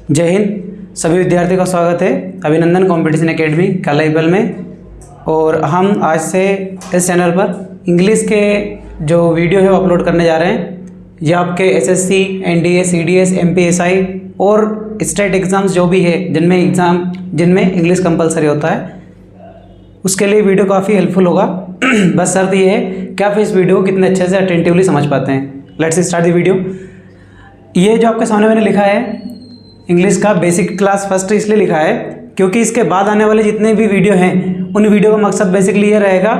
जय हिंद। सभी विद्यार्थियों का स्वागत है अभिनंदन कंपटीशन एकेडमी कालाईपल में। और हम आज से इस चैनल पर इंग्लिश के जो वीडियो है वो अपलोड करने जा रहे हैं। ये आपके एसएससी, एनडीए, सीडीएस, एमपीएसआई और स्टेट एग्ज़ाम्स जो भी है जिनमें इंग्लिश कंपलसरी होता है, उसके लिए वीडियो काफ़ी हेल्पफुल होगा। बस शर्त ये है कि आप इस वीडियो को कितने अच्छे से अटेंटिवली समझ पाते हैं। Let's start the video. ये जो आपके सामने मैंने लिखा है इंग्लिश का बेसिक क्लास फर्स्ट इसलिए लिखा है क्योंकि इसके बाद आने वाले जितने भी वीडियो हैं उन वीडियो का मकसद बेसिकली ये रहेगा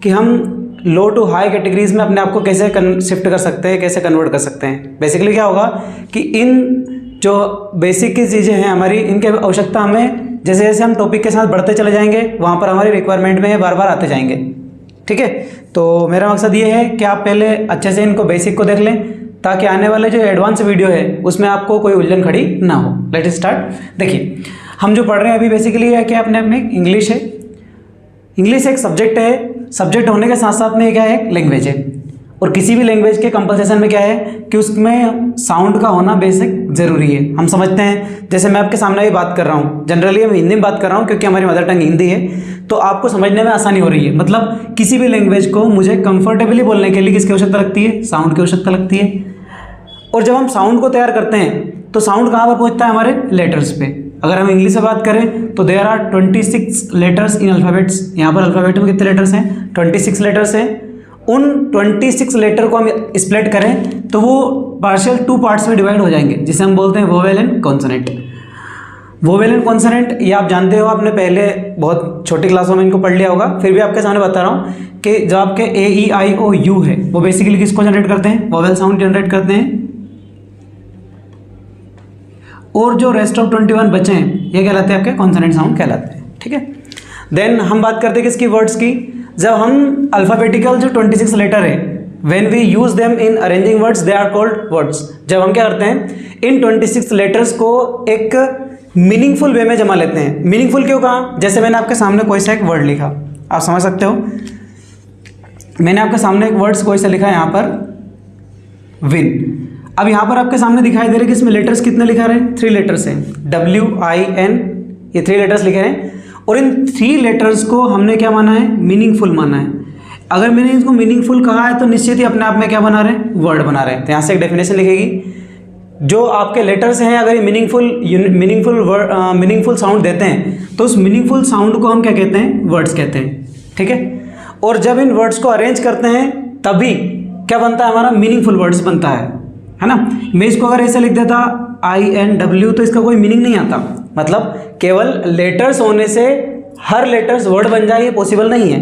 कि हम लो टू हाई कैटेगरीज में अपने आप को कैसे शिफ्ट कर सकते हैं, कैसे कन्वर्ट कर सकते हैं। बेसिकली क्या होगा कि इन जो बेसिक की चीज़ें हैं हमारी, इनकी आवश्यकता हमें जैसे जैसे हम टॉपिक के साथ बढ़ते चले जाएंगे वहाँ पर हमारी रिक्वायरमेंट में बार बार आते जाएंगे। ठीक है, तो मेरा मकसद ये है कि आप पहले अच्छे से इनको बेसिक को देख लें ताकि आने वाले जो एडवांस वीडियो है उसमें आपको कोई उलझन खड़ी ना हो। Let it start. देखिए, हम जो पढ़ रहे हैं अभी बेसिकली है कि अपने आप में इंग्लिश है। इंग्लिश एक सब्जेक्ट है, सब्जेक्ट होने के साथ साथ में क्या है, लैंग्वेज है। और किसी भी लैंग्वेज के कंपलसेशन में क्या है कि उसमें साउंड का होना बेसिक ज़रूरी है। हम समझते हैं, जैसे मैं आपके सामने भी बात कर रहा हूँ, जनरली हम हिंदी में बात कर रहा हूँ क्योंकि हमारी मदर टंग हिंदी है, तो आपको समझने में आसानी हो रही है। मतलब किसी भी लैंग्वेज को मुझे कंफर्टेबली बोलने के लिए किसकी आवश्यकता लगती है, साउंड की आवश्यकता लगती है। और जब हम साउंड को तैयार करते हैं तो साउंड कहाँ पर पहुँचता है, हमारे लेटर्स पे। अगर हम इंग्लिश में बात करें तो there are 26 letters in alphabets. यहाँ पर अल्फ़ाबेट में कितने लेटर्स हैं, 26 लेटर्स हैं। उन 26 लेटर को हम स्प्लिट करें तो वो पार्शियल 2 पार्ट्स में डिवाइड हो जाएंगे, जिसे हम बोलते हैं vowel and consonant. Vowel and consonant ये आप जानते हो, आपने पहले बहुत छोटी क्लासों में इनको पढ़ लिया होगा, फिर भी आपके सामने बता रहा हूँ कि जो आपके AEIOU है वो बेसिकली किसको जनरेट करते हैं, वोवेल साउंड जनरेट करते हैं। और जो रेस्ट ऑफ 21 बचे हैं ये कहलाते हैं आपके कॉन्सोनेंट साउंड कहलाते हैं। ठीक है, देन हम बात करते हैं किसकी, वर्ड्स की। जब हम अल्फ़ाबेटिकल जो 26 लेटर है, when we use them in arranging words they are called words. जब हम क्या करते हैं, इन 26 लेटर्स को एक मीनिंगफुल वे में जमा लेते हैं। मीनिंगफुल क्यों कहा, जैसे मैंने आपके सामने कोई सा एक वर्ड लिखा, आप समझ सकते हो। मैंने आपके सामने एक वर्ड्स कोई सा लिखा है यहाँ पर, विन। अब यहाँ पर आपके सामने दिखाई दे रहे कि इसमें लेटर्स कितने लिखा रहे हैं, 3 लेटर्स हैं, WIN, ये 3 लेटर्स लिखे हैं। और इन 3 लेटर्स को हमने क्या माना है, मीनिंगफुल माना है। अगर मैंने इसको मीनिंगफुल कहा है तो निश्चित ही अपने आप में क्या बना रहे हैं, वर्ड बना रहे हैं। तो यहाँ से एक डेफिनेशन लिखेगी, जो आपके लेटर्स हैं अगर ये मीनिंगफुल साउंड देते हैं तो उस मीनिंगफुल साउंड को हम क्या कहते हैं, वर्ड्स कहते हैं। ठीक है, और जब इन वर्ड्स को अरेंज करते हैं तभी क्या बनता है, हमारा मीनिंगफुल वर्ड्स बनता है ना। मैं इसको अगर ऐसे लिख देता INW तो इसका कोई मीनिंग नहीं आता। मतलब केवल लेटर्स होने से हर लेटर्स वर्ड बन जाए ये पॉसिबल नहीं है,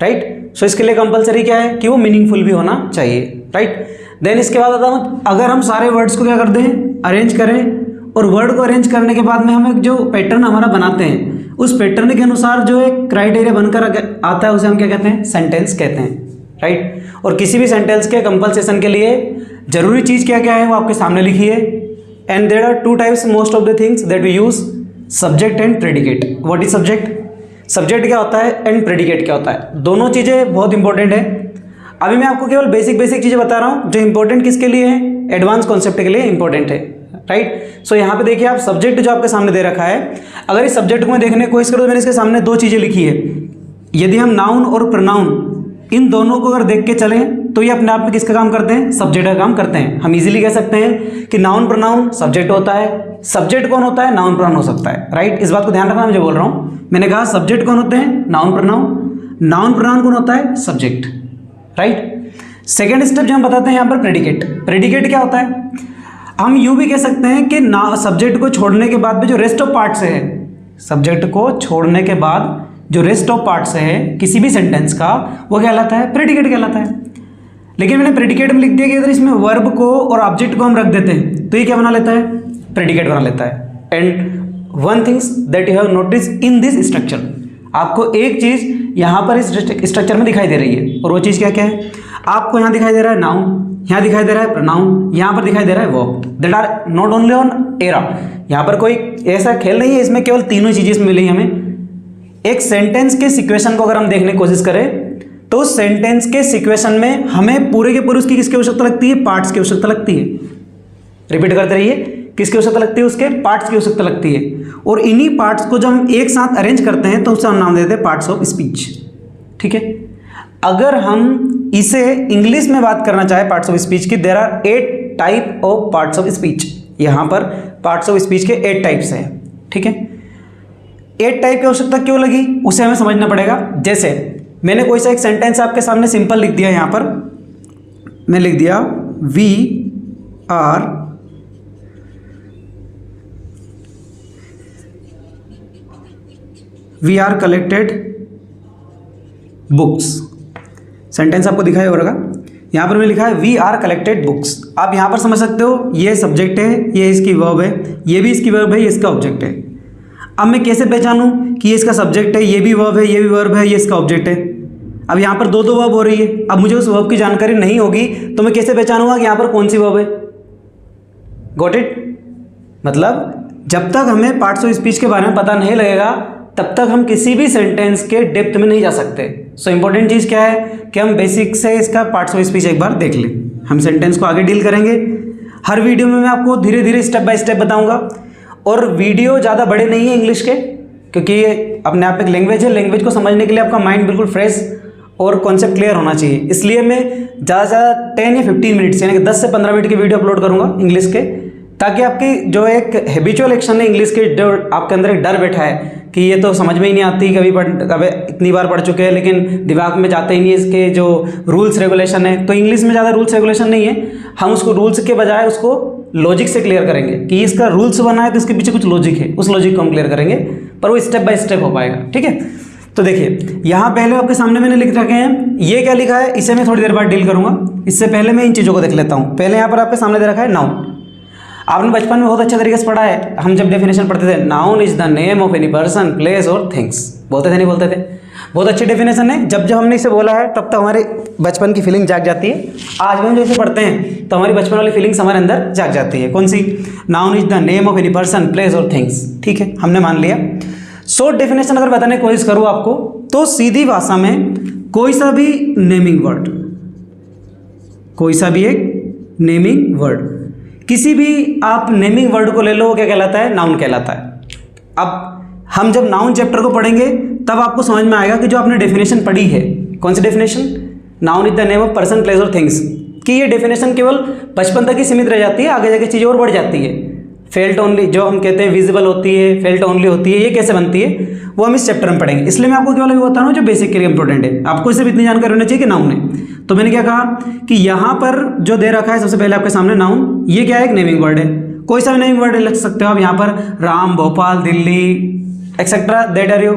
राइट। सो इसके लिए कंपलसरी क्या है कि वो मीनिंगफुल भी होना चाहिए, राइट। देन इसके बाद आता हूँ, अगर हम सारे वर्ड्स को क्या कर दें, अरेंज करें, और वर्ड को अरेंज करने के बाद में हम एक जो पैटर्न हमारा बनाते हैं उस पैटर्न के अनुसार जो एक क्राइटेरिया बनकर आता है उसे हम क्या कहते हैं, सेंटेंस कहते हैं, राइट। और किसी भी सेंटेंस के कंपलसेशन के लिए जरूरी चीज़ क्या क्या है वो आपके सामने लिखी है। And there are 2 types most of the things that we use, subject and predicate. What is subject, subject क्या होता है एंड प्रेडिकेट क्या होता है, दोनों चीज़ें बहुत इंपॉर्टेंट है। अभी मैं आपको केवल बेसिक चीज़ें बता रहा हूँ जो इंपॉर्टेंट किसके लिए है, एडवांस कॉन्सेप्ट के लिए इंपॉर्टेंट है, राइट। सो यहाँ पे देखिए आप, सब्जेक्ट जो आपके सामने दे रखा है, अगर इस सब्जेक्ट को मैं देखने की कोशिश करूँ तो मैंने इसके सामने 2 चीज़ें लिखी है। यदि हम नाउन और प्रोनाउन इन दोनों को अगर देख के चलें तो ये अपने आप में किसका काम करते हैं, सब्जेक्ट का काम करते हैं। हम इजीली कह सकते हैं कि नाउन प्रोनाउन सब्जेक्ट होता है, सब्जेक्ट कौन होता है, नाउन प्रोनाउन हो सकता है, राइट। इस बात को ध्यान रखना, मैं जो बोल रहा हूँ, मैंने कहा सब्जेक्ट कौन होते हैं, नाउन प्रोनाउन, नाउन प्रोनाउन कौन होता है, सब्जेक्ट, राइट। सेकेंड स्टेप जो हम बताते हैं यहाँ पर, प्रेडिकेट। प्रेडिकेट क्या होता है, हम यूँ भी कह सकते हैं कि ना सब्जेक्ट को छोड़ने के बाद भी जो रेस्ट ऑफ पार्ट्स है, सब्जेक्ट को छोड़ने के बाद जो रेस्ट ऑफ पार्ट्स है किसी भी सेंटेंस का वो कहलाता है, प्रेडिकेट कहलाता है। लेकिन मैंने प्रेडिकेट में लिख दिया कि अगर इसमें वर्ब को और ऑब्जेक्ट को हम रख देते हैं तो ये क्या बना लेता है, प्रेडिकेट बना लेता है। And one things that you have notice in this structure, आपको एक चीज़ यहाँ पर इस स्ट्रक्चर में दिखाई दे रही है, और वो चीज़ क्या क्या है, आपको यहाँ दिखाई दे रहा है नाउन, यहाँ दिखाई दे रहा है प्रोनाउन, यहाँ पर दिखाई दे रहा है verb. That are not only on era. यहाँ पर कोई ऐसा खेल नहीं है, इसमें केवल तीनों चीज़ें इसमें मिली हमें। एक सेंटेंस के सिक्वेशन को अगर हम देखने की कोशिश करें तो सेंटेंस के सिक्वेशन में हमें पूरे के पूरे उसकी किसकी आवश्यकता लगती है, पार्ट्स की आवश्यकता लगती है। रिपीट करते रहिए किसकी आवश्यकता लगती है? उसके पार्ट्स की आवश्यकता लगती है। और इन्हीं पार्ट्स को जब हम एक साथ अरेंज करते हैं तो उसे हम नाम देते हैं पार्ट्स ऑफ स्पीच। ठीक है, अगर हम इसे इंग्लिश में बात करना चाहे पार्ट्स ऑफ स्पीच की, there are 8 type of parts of speech. यहाँ पर पार्ट्स ऑफ स्पीच के 8 टाइप्स हैं। ठीक है, 8 टाइप की आवश्यकता क्यों लगी उसे हमें समझना पड़ेगा। जैसे मैंने कोई सा एक सेंटेंस आपके सामने सिंपल लिख दिया, यहाँ पर मैं लिख दिया we are collected books. Sentence आपको दिखाई होगा, यहाँ पर मैं लिखा है वी आर कलेक्टेड बुक्स। आप यहाँ पर समझ सकते हो ये सब्जेक्ट है, ये इसकी वर्ब है, ये भी इसकी वर्ब है, ये इसका ऑब्जेक्ट है। अब मैं कैसे पहचानूं कि ये इसका सब्जेक्ट है, ये भी वर्ब है, ये भी वर्ब है, ये इसका ऑब्जेक्ट है। अब यहाँ पर दो वर्ब हो रही है। अब मुझे उस वर्ब की जानकारी नहीं होगी तो मैं कैसे पहचानूंगा कि यहाँ पर कौन सी वर्ब है? Got it? मतलब जब तक हमें पार्ट्स ऑफ स्पीच के बारे में पता नहीं लगेगा तब तक हम किसी भी सेंटेंस के डेप्थ में नहीं जा सकते। सो इंपॉर्टेंट चीज़ क्या है कि हम बेसिक से इसका पार्ट्स ऑफ स्पीच एक बार देख लें। हम सेंटेंस को आगे डील करेंगे। हर वीडियो में मैं आपको धीरे धीरे स्टेप बाय स्टेप बताऊंगा। और वीडियो ज़्यादा बड़े नहीं है इंग्लिश के, क्योंकि ये अपने आप एक लैंग्वेज है। लैंग्वेज को समझने के लिए आपका माइंड बिल्कुल फ्रेश और कॉन्सेप्ट क्लियर होना चाहिए। इसलिए मैं ज़्यादा से ज़्यादा 10 या 15 मिनट्स यानी कि 10 से 15 मिनट की वीडियो अपलोड करूँगा इंग्लिश के, ताकि आपकी जो एक हैबिचुअल एक्शन है इंग्लिश के, जो आपके अंदर एक डर बैठा है कि ये तो समझ में ही नहीं आती, कभी इतनी बार पढ़ चुके हैं लेकिन दिमाग में जाते ही नहीं इसके जो रूल्स रेगुलेशन है। तो इंग्लिश में ज़्यादा रूल्स रेगुलेशन नहीं है, हम उसको रूल्स के बजाय उसको लॉजिक से क्लियर करेंगे कि इसका रूल्स बना है तो इसके पीछे कुछ लॉजिक है, उस लॉजिक को हम क्लियर करेंगे, पर वो स्टेप बाय स्टेप हो पाएगा। ठीक है, तो देखिए यहाँ पहले आपके सामने मैंने लिख रखे हैं, ये क्या लिखा है इसे मैं थोड़ी देर बाद डील करूँगा। इससे पहले मैं इन चीज़ों को देख लेता हूँ। पहले यहाँ पर आपके सामने दे रखा है नाउन। आपने बचपन में बहुत अच्छे तरीके से पढ़ा है, हम जब डेफिनेशन पढ़ते थे, noun is the name of any person place और थिंग्स। बोलते थे नहीं बोलते थे? बहुत अच्छी डेफिनेशन है। जब जब हमने इसे बोला है तब तक हमारे बचपन की फीलिंग जाग जाती है। आज भी हम जैसे पढ़ते हैं तो हमारी बचपन वाली फीलिंग्स हमारे अंदर जाग जाती है। कौन सी? Noun is the name of any person place और थिंग्स। ठीक है, हमने मान लिया। शॉर्ट डेफिनेशन अगर बताने की कोशिश करूँ आपको तो सीधी भाषा में कोई सा भी नेमिंग वर्ड, कोई सा भी एक नेमिंग वर्ड, किसी भी आप नेमिंग वर्ड को ले लो, क्या कहलाता है? नाउन कहलाता है। अब हम जब नाउन चैप्टर को पढ़ेंगे तब आपको समझ में आएगा कि जो आपने डेफिनेशन पढ़ी है, कौन सी definition? Noun is the name of person place और थिंग्स, कि ये डेफिनेशन केवल बचपन तक ही सीमित रह जाती है, आगे जाके चीज़ें और बढ़ जाती है। फेल्ट ओनली जो हम कहते हैं विजिबल होती है, फेल्ट ओनली होती है, ये कैसे बनती है वो हम इस चैप्टर में पढ़ेंगे। इसलिए मैं आपको केवल अभी बता रहा हूँ जो बेसिक के लिए इंपॉर्टेंट है। आपको सिर्फ इतनी जानकारी होनी चाहिए कि नाउन है। तो मैंने क्या कहा कि यहाँ पर जो दे रखा है सबसे पहले आपके सामने नाउन, ये क्या है? एक नेमिंग वर्ड है। कोई सा भी नेमिंग वर्ड लिख सकते हो आप यहाँ पर, Ram, Bhopal, Delhi etcetera that are you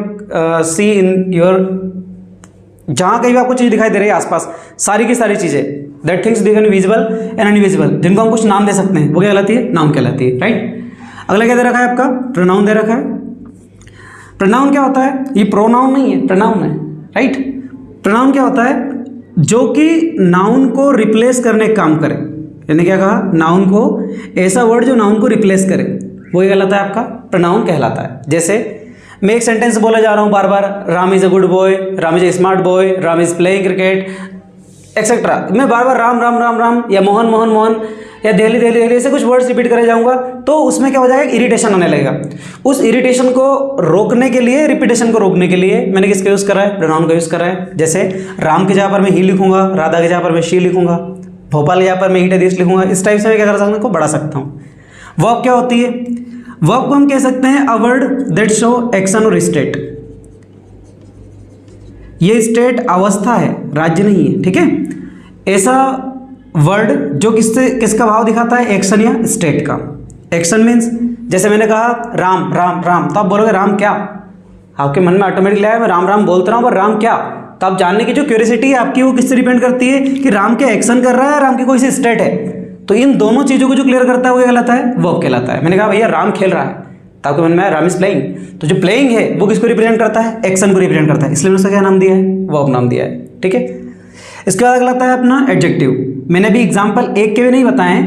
see in your, जहाँ कहीं भी आपको चीज़ दिखाई दे रही है आसपास, सारी की सारी चीज़ें दैट थिंग्स दिखन विजिबल एंड अनविजिबल, जिनको हम कुछ नाम दे सकते हैं, वो क्या कहलाती है? नाउन कहलाती है। राइट। अगला क्या दे रखा है आपका? प्रोनाउन दे रखा है। प्रोनाउन क्या होता है? ये प्रोनाउन नहीं है, प्रोनाउन है। राइट। प्रोनाउन क्या होता है? जो कि नाउन को रिप्लेस करने का काम करे। यानी क्या कहा? नाउन को, ऐसा वर्ड जो नाउन को रिप्लेस करे, वो कहलाता है आपका प्रोनाउन कहलाता है। जैसे मैं एक सेंटेंस बोले जा रहा हूँ बार बार, Ram is a good boy, Ram is a smart boy, Ram is playing cricket etcetera. मैं बार बार राम राम राम राम या मोहन मोहन मोहन या दिल्ली दिल्ली दिल्ली ऐसे कुछ वर्ड्स रिपीट करे जाऊंगा तो उसमें क्या हो जाएगा? इरिटेशन आने लगेगा। उस इरिटेशन को रोकने के लिए, रिपीटेशन को रोकने के लिए मैंने किसका यूज़ करा है? प्रोनाउन का यूज़ करा है। जैसे राम की जगह पर मैं ही लिखूंगा, राधा की जगह पर मैं शी लिखूंगा, भोपाल की जगह पर मैं ईट दिस लिखूंगा। इस टाइप से मैं क्या कर सकता हूँ? को बढ़ा सकता हूँ। वर्ब क्या होती है? वर्ब को हम कह सकते हैं a word that show action और स्टेट। ये स्टेट अवस्था है, राज्य नहीं है। ठीक है, ऐसा वर्ड जो किसका भाव दिखाता है? एक्शन या स्टेट का। एक्शन मीन्स जैसे मैंने कहा राम राम राम, तो आप बोलोगे राम क्या? आपके मन में ऑटोमेटिकली आया मैं राम राम बोलता रहा हूँ, पर राम क्या? तो आप जानने की जो क्यूरियोसिटी है आपकी वो किससे डिपेंड करती है कि राम क्या एक्शन कर रहा है, राम की कोई सी स्टेट है। तो इन दोनों चीज़ों को जो क्लियर करता है वो कहलाता है? वर्ब कहलाता है। मैंने कहा भैया राम खेल रहा है, तो आपके मन में आया राम इज प्लेइंग, तो जो प्लेइंग है वो किसको रिप्रेजेंट करता है? एक्शन को रिप्रेजेंट करता है, इसलिए मैंने उसका क्या नाम दिया है? वर्ब नाम दिया है। ठीक है। इसके बाद अगला आता है अपना एडजेक्टिव। मैंने अभी एग्जाम्पल एक के भी नहीं बताए,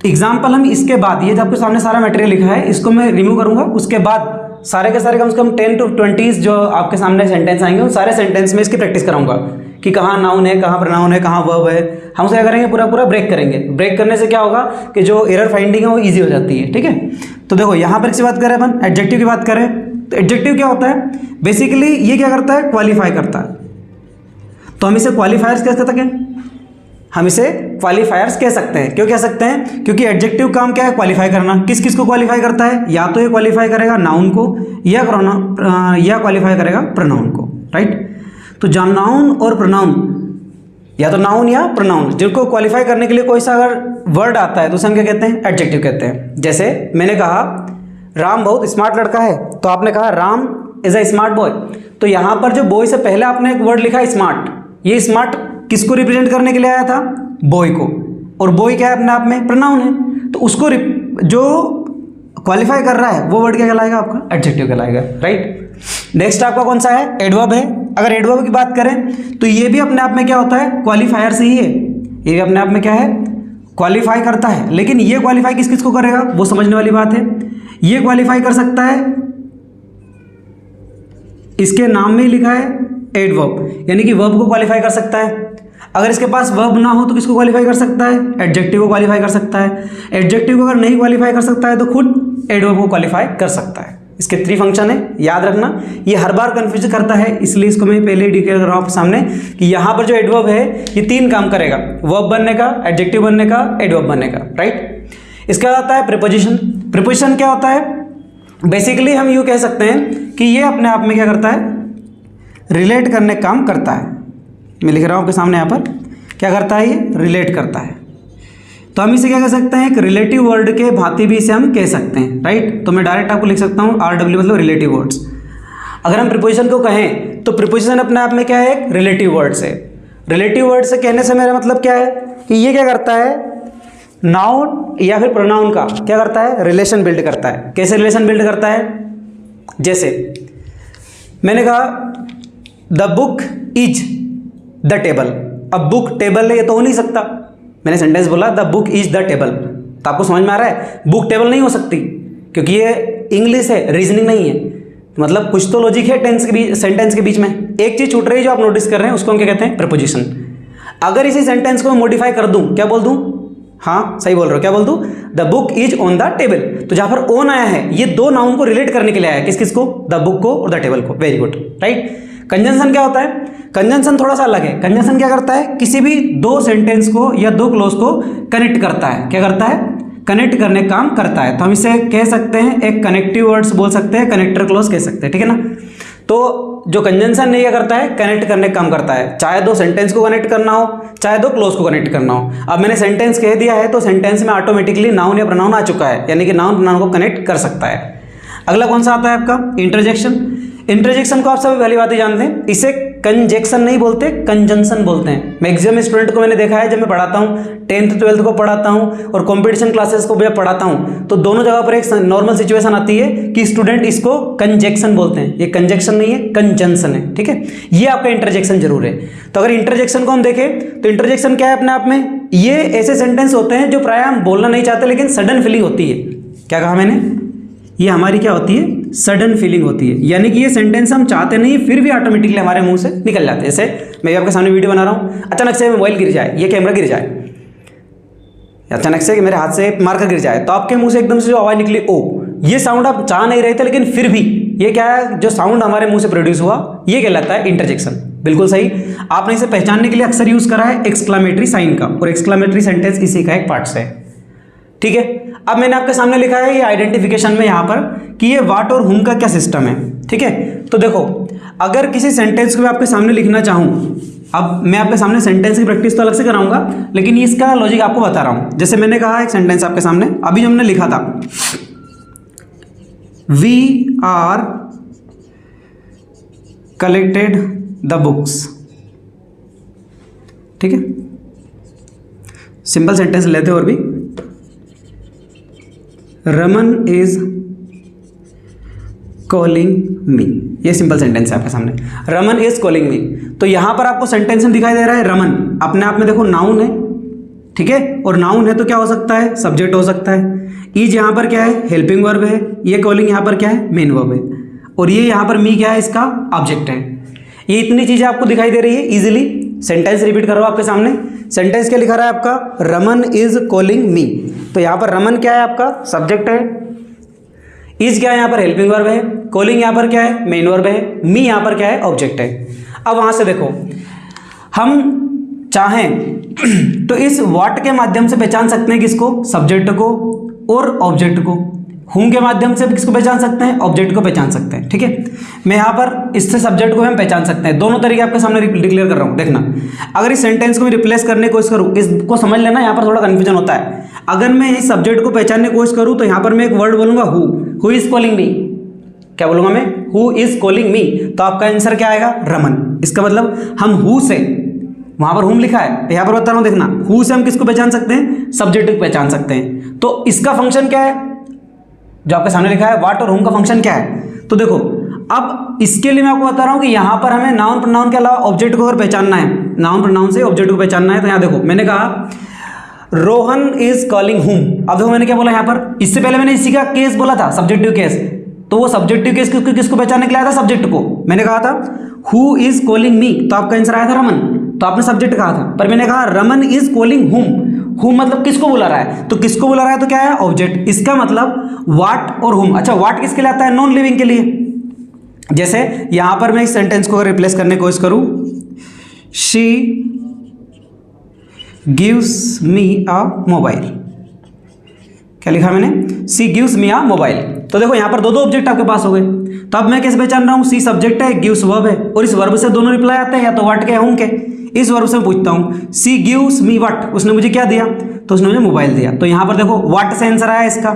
एग्जाम्पल हम इसके बाद, ये जो आपके सामने सारा मटेरियल लिखा है इसको मैं रिमूव करूंगा, उसके बाद सारे के सारे कम से कम 10 to 20 जो आपके सामने सेंटेंस आएंगे उन सारे सेंटेंस में इसकी प्रैक्टिस कराऊंगा कि कहाँ नाउन है, कहाँ प्रोनाउन है, कहाँ वर्ब है। हम उसे क्या करेंगे, पूरा पूरा ब्रेक करेंगे। ब्रेक करने से क्या होगा कि जो एरर फाइंडिंग है वो ईजी हो जाती है। ठीक है, तो देखो यहाँ पर किसी बात करें अपन, एडजेक्टिव की बात करें तो एडजेक्टिव क्या होता है, बेसिकली ये क्या करता है, क्वालिफाई करता है। तो हम इसे क्वालिफायर्स कह सकते हैं, हम इसे क्वालिफायर्स कह सकते हैं। क्यों कह सकते हैं, क्योंकि एडजेक्टिव काम क्या है, क्वालिफाई करना। किस किस को क्वालिफाई करता है, या तो ये क्वालिफाई करेगा नाउन को या क्वालिफाई करेगा प्रोनाउन को, राइट। तो जहाँ नाउन और प्रोनाउन, या तो नाउन या प्रोनाउन, जिनको क्वालिफाई करने के लिए कोई सा अगर वर्ड आता है तो उसे हम क्या कहते हैं, एडजेक्टिव कहते हैं। जैसे मैंने कहा राम बहुत स्मार्ट लड़का है, तो आपने कहा Ram is a smart boy. तो यहाँ पर जो बॉय से पहले आपने एक वर्ड लिखा स्मार्ट, ये स्मार्ट किसको रिप्रेजेंट करने के लिए आया था, बॉय को। और बॉय क्या है अपने आप में, प्रोनाउन है। तो उसको जो क्वालिफाई कर रहा है वो वर्ड क्या कहलाएगा, आपका एडजेक्टिव कहलाएगा, राइट। नेक्स्ट आपका कौन सा है, एडवर्ब है। अगर एडवर्ब की बात करें तो ये भी अपने आप में क्या होता है, क्वालिफायर से ही है। ये भी अपने आप में क्या है, क्वालिफाई करता है। लेकिन ये क्वालिफाई किस किस को करेगा, वो समझने वाली बात है। ये क्वालिफाई कर सकता है, इसके नाम में ही लिखा है एडवर्ब, यानी कि वर्ब को क्वालिफाई कर सकता है। अगर इसके पास वर्ब ना हो तो किसको क्वालिफाई कर सकता है, एडजेक्टिव को क्वालिफाई कर सकता है। एडजेक्टिव को अगर नहीं क्वालिफाई कर सकता है तो खुद एडवर्ब को क्वालिफाई कर सकता है। इसके 3 फंक्शन है, याद रखना। ये हर बार कंफ्यूज करता है, इसलिए इसको मैं पहले ही डिक्लेयर कर रहा हूँ आपके सामने कि यहाँ पर जो एडवर्ब है ये 3 काम करेगा, वर्ब बनने का, एडजेक्टिव बनने का, एडवर्ब बनने का, राइट। इसके बाद आता है प्रीपोजिशन। प्रीपोजिशन क्या होता है, बेसिकली हम यूँ कह सकते हैं कि ये अपने आप में क्या करता है, रिलेट करने का काम करता है। मैं लिख रहा हूँ आपके सामने यहाँ पर, क्या करता है, ये रिलेट करता है। तो हम इसे क्या कह सकते हैं, एक रिलेटिव वर्ड के भांति भी इसे हम कह सकते हैं, राइट। तो मैं डायरेक्ट आपको लिख सकता हूँ RW मतलब रिलेटिव वर्ड्स। अगर हम प्रीपोजिशन को कहें तो प्रीपोजिशन अपने आप में क्या है, एक रिलेटिव वर्ड से। रिलेटिव वर्ड से कहने से मेरा मतलब क्या है कि ये क्या करता है, नाउन या फिर प्रोनाउन का क्या करता है, रिलेशन बिल्ड करता है। कैसे रिलेशन बिल्ड करता है, जैसे मैंने कहा the book is the table. अब बुक टेबल है ये तो हो नहीं सकता, मैंने सेंटेंस बोला the book is the table, तो आपको समझ में आ रहा है बुक टेबल नहीं हो सकती, क्योंकि ये इंग्लिश है, रीजनिंग नहीं है। मतलब कुछ तो लॉजिक है टेंस के बीच, सेंटेंस के बीच में एक चीज छूट रही है जो आप नोटिस कर रहे हैं, उसको हम क्या कहते हैं, प्रीपोजिशन। अगर इसी सेंटेंस को मॉडिफाई कर दूं, क्या बोल दूं, हाँ सही बोल रहे हो, क्या बोल दूं, the book is on the table. तो जहां पर ऑन आया है ये 2 नाउन को रिलेट करने के लिए आया है, किस किस को, द बुक को और द टेबल को। Very good, right. कंजंक्शन क्या होता है, कंजंक्शन थोड़ा सा अलग है। कंजंक्शन क्या करता है, किसी भी 2 सेंटेंस को या 2 क्लोज को कनेक्ट करता है। क्या करता है, कनेक्ट करने का काम करता है। तो हम इसे कह सकते हैं एक कनेक्टिव वर्ड्स बोल सकते हैं, कनेक्टर क्लोज कह सकते हैं, ठीक है ना। तो जो कंजंक्शन नहीं क्या करता है, कनेक्ट करने का काम करता है, चाहे 2 सेंटेंस को कनेक्ट करना हो, चाहे 2 क्लोज को कनेक्ट करना हो। अब मैंने सेंटेंस कह दिया है तो सेंटेंस में ऑटोमेटिकली नाउन या प्रोनाउन आ चुका है, यानी कि नाउन प्रोनाउन को कनेक्ट कर सकता है। अगला कौन सा आता है आपका, इंटरजेक्शन। इंटरजेक्शन को आप सभी पहली बात ही जानते हैं, इसे कंजेक्शन नहीं बोलते, कंजंक्शन बोलते हैं। मैक्सिमम स्टूडेंट को मैंने देखा है जब मैं पढ़ाता हूँ, 10th 12th को पढ़ाता हूँ और कंपटीशन क्लासेस को जब पढ़ाता हूँ, तो दोनों जगह पर एक नॉर्मल सिचुएशन आती है कि स्टूडेंट इसको कंजेक्शन बोलते हैं। ये कंजेक्शन नहीं है, कंजंक्शन है, ठीक है। ये आपका इंटरजेक्शन जरूर है। तो अगर इंटरजेक्शन को हम देखें तो इंटरजेक्शन क्या है अपने आप में, ये ऐसे सेंटेंस होते हैं जो प्राय हम बोलना नहीं चाहते लेकिन सडन फीलिंग होती है। क्या कहा मैंने, ये हमारी क्या होती है, सडन फीलिंग होती है, यानी कि ये सेंटेंस हम चाहते नहीं फिर भी ऑटोमेटिकली हमारे मुंह से निकल जाते हैं। जैसे मैं आपके सामने वीडियो बना रहा हूँ, अचानक से मोबाइल गिर जाए, ये कैमरा गिर जाए, अचानक से मेरे हाथ से मार्कर गिर जाए, तो आपके मुंह से एकदम से जो आवाज़ निकली ओ, ये साउंड आप चाह नहीं रहे थे लेकिन फिर भी ये क्या है, जो साउंड हमारे मुंह से प्रोड्यूस हुआ ये कहलाता है इंटरजेक्शन। बिल्कुल सही, आपने इसे पहचानने के लिए अक्सर यूज करा है एक्सक्लामेटरी साइन का, और एक्सक्लामेटरी सेंटेंस इसी का एक पार्ट है, ठीक है। अब मैंने आपके सामने लिखा है ये आइडेंटिफिकेशन में यहाँ पर कि ये व्हाट और हुम का क्या सिस्टम है, ठीक है। तो देखो अगर किसी सेंटेंस को मैं आपके सामने लिखना चाहूँ, अब मैं आपके सामने सेंटेंस की प्रैक्टिस तो अलग से कराऊंगा लेकिन इसका लॉजिक आपको बता रहा हूँ। जैसे मैंने कहा एक सेंटेंस आपके सामने अभी हमने लिखा था, we are collected the books, ठीक है। सिंपल सेंटेंस लेते और भी, रमन इज कॉलिंग मी, ये सिंपल सेंटेंस है आपके सामने, रमन इज कॉलिंग मी। तो यहां पर आपको सेंटेंस में दिखाई दे रहा है रमन, अपने आप में देखो नाउन है, ठीक है, और नाउन है तो क्या हो सकता है, सब्जेक्ट हो सकता है। इज यहां पर क्या है, हेल्पिंग वर्ब है, ये कॉलिंग यहां पर क्या है, मेन वर्ब है, और ये यहां पर मी क्या है, इसका ऑब्जेक्ट है। ये इतनी चीजें आपको दिखाई दे रही है इजीली, सेंटेंस रिपीट कर रहा हूँ आपके सामने। सेंटेंस क्या लिखा रहा है आपका, रमन इज कॉलिंग मी। तो यहाँ पर रमन क्या है आपका सब्जेक्ट है, इज क्या है यहाँ पर हेल्पिंग वर्ब है, कॉलिंग यहाँ पर क्या है मेन वर्ब है, मी यहाँ पर क्या है ऑब्जेक्ट है। अब वहाँ से देखो हम चाहें तो इस व्हाट के माध्यम से पहचान सकते हैं किसको, सब्जेक्ट को और ऑब्जेक्ट को। हूं के माध्यम से किसको पहचान सकते हैं, ऑब्जेक्ट को पहचान सकते हैं। ठीक है, मैं यहाँ पर इससे सब्जेक्ट को हम पहचान सकते हैं। दोनों तरीके आपके सामने डिक्लेयर कर रहा हूँ। देखना, अगर इस सेंटेंस को मैं रिप्लेस करने की कोशिश करूँ, इसको समझ लेना, यहाँ पर थोड़ा कन्फ्यूजन होता है। अगर मैं इस सब्जेक्ट को पहचानने की कोशिश करूँ तो यहाँ पर मैं एक वर्ड बोलूंगा हु इज कॉलिंग मी। क्या बोलूंगा मैं, हु इज कॉलिंग मी। तो आपका आंसर क्या आएगा, रमन। इसका मतलब हम हु से, वहां पर हुम लिखा है तो यहाँ पर बता रहा हूँ, देखना हु से हम किसको पहचान सकते हैं, सब्जेक्ट को पहचान सकते हैं। तो इसका फंक्शन क्या है जो आपके सामने लिखा है, व्हाट और हुम का फंक्शन क्या है। तो देखो अब इसके लिए मैं आपको बता रहा हूँ कि यहाँ पर हमें नाउन प्रोनाउन के अलावा ऑब्जेक्ट को अगर पहचानना है, नाउन प्रोनाउन से ऑब्जेक्ट को पहचानना है, तो यहाँ देखो मैंने कहा रोहन इज कॉलिंग हुम। अब देखो मैंने क्या बोला यहाँ पर, इससे पहले मैंने इसी का केस बोला था, सब्जेक्टिव केस। तो वो सब्जेक्टिव केस किसको पहचानने के लिए आया था, सब्जेक्ट को। मैंने कहा था हु इज कॉलिंग मी, तो आपका आंसर आया था रमन। तो आपने सब्जेक्ट कहा था, पर मैंने कहा रमन इज कॉलिंग हुम। हुम मतलब किसको बुला रहा है, तो किसको बुला रहा है तो क्या है, ऑब्जेक्ट। इसका मतलब व्हाट और हुम। अच्छा, व्हाट किसके लिए आता है, नॉन लिविंग के लिए। जैसे यहां पर मैं इस सेंटेंस को रिप्लेस करने की कोशिश करूं, she gives me a mobile. क्या लिखा मैंने, सी गिव्स मी अ मोबाइल। तो देखो यहाँ पर दो ऑब्जेक्ट आपके पास हो गए। तो अब मैं कैसे पहचान रहा हूँ, सी सब्जेक्ट है, गिव्स वर्ब है, और इस वर्ब से दोनों रिप्लाई आते हैं, या तो व्हाट के हुम के। इस वर्ब से मैं पूछता हूँ सी गिव्स मी व्हाट, उसने मुझे क्या दिया, तो उसने मुझे मोबाइल दिया। तो यहाँ पर देखो व्हाट से आंसर आया इसका,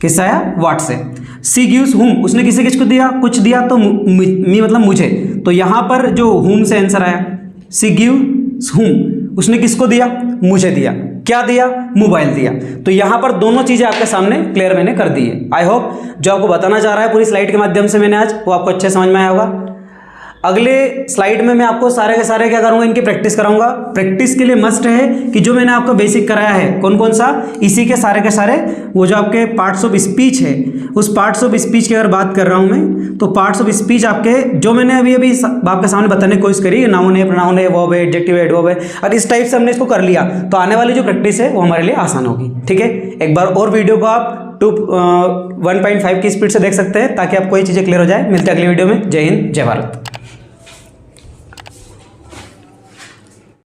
किससे आया, व्हाट से। सी गिव्स हुम, उसने किसे किसको दिया, कुछ दिया, तो मी मतलब मुझे। तो यहाँ पर जो हुम से आंसर आया, सी गिव्स हुम, उसने किसको दिया, मुझे दिया। क्या दिया, मोबाइल दिया। तो यहां पर दोनों चीजें आपके सामने क्लियर मैंने कर दी है। आई होप जो आपको बताना चाह रहा है पूरी स्लाइड के माध्यम से मैंने आज, वो आपको अच्छे समझ में आया होगा। अगले स्लाइड में मैं आपको सारे के सारे क्या करूंगा, इनकी प्रैक्टिस कराऊंगा। प्रैक्टिस के लिए मस्ट है कि जो मैंने आपको बेसिक कराया है, कौन कौन सा, इसी के सारे वो जो आपके पार्ट्स ऑफ स्पीच है, उस पार्ट्स ऑफ स्पीच की अगर बात कर रहा हूं मैं, तो पार्ट्स ऑफ स्पीच आपके जो मैंने अभी आपके सामने बताने की कोशिश करी, नाउन है, प्रोनाउन है, वर्ब है, एडजेक्टिव है, एडवर्ब है, और इस टाइप से हमने इसको कर लिया, तो आने वाली जो प्रैक्टिस है वो हमारे लिए आसान होगी। ठीक है, एक बार और वीडियो को आप 1.5 की स्पीड से देख सकते हैं, ताकि आपको ये चीज़ें क्लियर हो जाए। मिलते हैं अगली वीडियो में। जय हिंद, जय भारत।